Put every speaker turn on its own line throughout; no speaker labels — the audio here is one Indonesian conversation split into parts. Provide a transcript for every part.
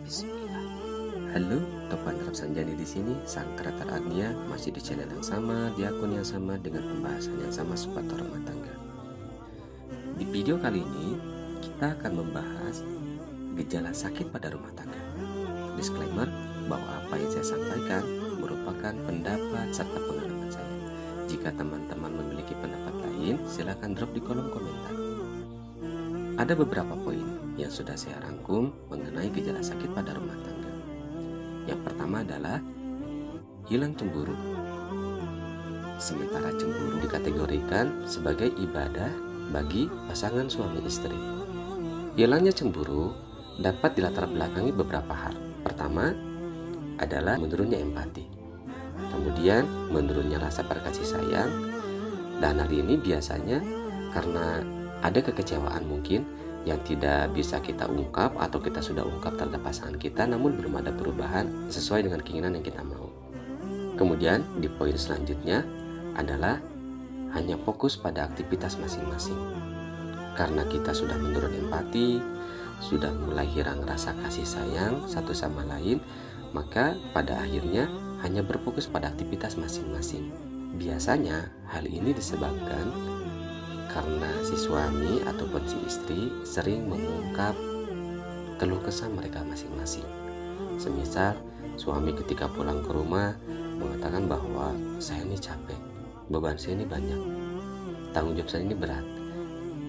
Bismillah. Halo, Topan Rapsanjani di sini, sang kreator Agnia, masih di channel yang sama, di akun yang sama, dengan pembahasan yang sama seputar rumah tangga. Di video kali ini, kita akan membahas gejala sakit pada rumah tangga. Disclaimer bahwa apa yang saya sampaikan merupakan pendapat serta pengalaman saya. Jika teman-teman memiliki pendapat lain, silakan drop di kolom komentar. Ada beberapa poin yang sudah saya rangkum mengenai gejala sakit pada rumah tangga. Yang pertama adalah hilang cemburu. Sementara cemburu dikategorikan sebagai ibadah bagi pasangan suami istri. Hilangnya cemburu dapat dilatar belakangi beberapa hal. Pertama adalah menurunnya empati. Kemudian menurunnya rasa berkasih sayang. Dan hal ini biasanya karena ada kekecewaan mungkin yang tidak bisa kita ungkap atau kita sudah ungkap terhadap pasangan kita namun belum ada perubahan sesuai dengan keinginan yang kita mau. Kemudian di poin selanjutnya adalah hanya fokus pada aktivitas masing-masing. Karena kita sudah menurun empati, sudah mulai hilang rasa kasih sayang satu sama lain, maka pada akhirnya hanya berfokus pada aktivitas masing-masing. Biasanya hal ini disebabkan karena si suami ataupun si istri sering mengungkap keluh kesah mereka masing-masing. Semisal suami ketika pulang ke rumah mengatakan bahwa saya ini capek, beban saya ini banyak, tanggung jawab saya ini berat,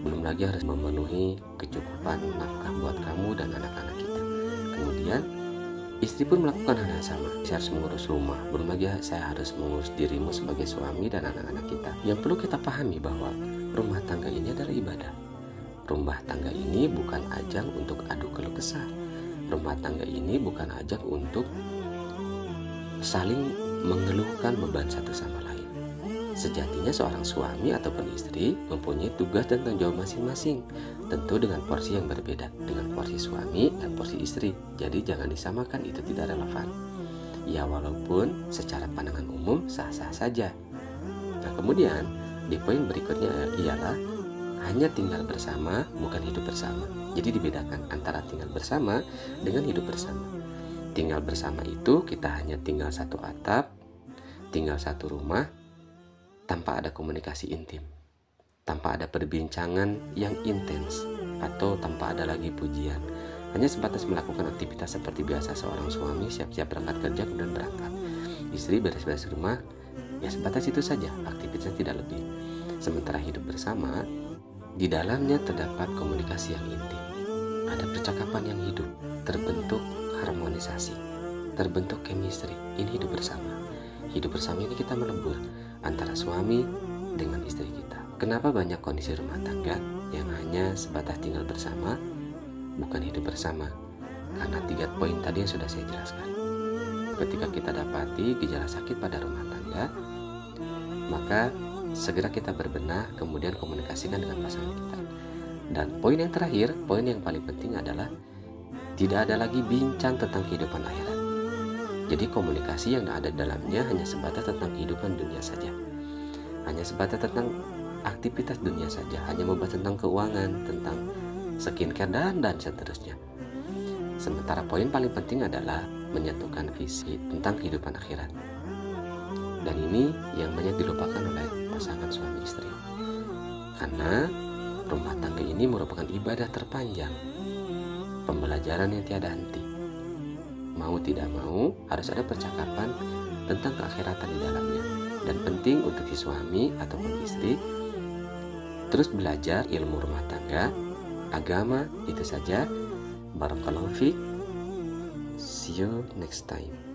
belum lagi harus memenuhi kecukupan nafkah buat kamu dan anak-anak kita. Kemudian istri pun melakukan hal yang sama. Saya harus mengurus rumah, belum lagi saya harus mengurus dirimu sebagai suami dan anak-anak kita. Yang perlu kita pahami bahwa rumah tangga ini adalah ibadah. Rumah tangga ini bukan ajang untuk adu keluh kesah. Rumah tangga ini bukan ajang untuk saling mengeluhkan beban satu sama lain. Sejatinya seorang suami ataupun istri mempunyai tugas dan tanggung jawab masing-masing, tentu dengan porsi yang berbeda, dengan porsi suami dan porsi istri. Jadi jangan disamakan, itu tidak relevan. Ya walaupun secara pandangan umum sah-sah saja. Nah kemudian di poin berikutnya ialah hanya tinggal bersama, bukan hidup bersama. Jadi dibedakan antara tinggal bersama dengan hidup bersama. Tinggal bersama itu kita hanya tinggal satu atap, tinggal satu rumah, tanpa ada komunikasi intim, tanpa ada perbincangan yang intens, atau tanpa ada lagi pujian. Hanya sebatas melakukan aktivitas seperti biasa seorang suami siap-siap berangkat kerja kemudian berangkat. Istri beres-beres rumah, ya sebatas itu saja, aktivitasnya tidak lebih. Sementara hidup bersama, di dalamnya terdapat komunikasi yang intim. Ada percakapan yang hidup, terbentuk harmonisasi, terbentuk chemistry. Ini hidup bersama. Hidup bersama ini kita melebur antara suami dengan istri kita. Kenapa banyak kondisi rumah tangga yang hanya sebatas tinggal bersama, bukan hidup bersama? Karena 3 poin tadi yang sudah saya jelaskan. Ketika kita dapati gejala sakit pada rumah tangga, maka segera kita berbenah, kemudian komunikasikan dengan pasangan kita. Dan poin yang terakhir, poin yang paling penting adalah tidak ada lagi bincang tentang kehidupan akhirat. Jadi komunikasi yang ada dalamnya hanya sebatas tentang kehidupan dunia saja, hanya sebatas tentang aktivitas dunia saja, hanya membahas tentang keuangan, tentang skincare dan seterusnya. Sementara poin paling penting adalah menyatukan visi tentang kehidupan akhirat. Dan ini yang banyak dilupakan oleh pasangan suami istri. Karena rumah tangga ini merupakan ibadah terpanjang, pembelajaran yang tiada henti. Mau tidak mau harus ada percakapan tentang keakhiratan di dalamnya. Dan penting untuk si suami ataupun istri terus belajar ilmu rumah tangga, agama. Itu saja. Barakallahu fiik. See you next time.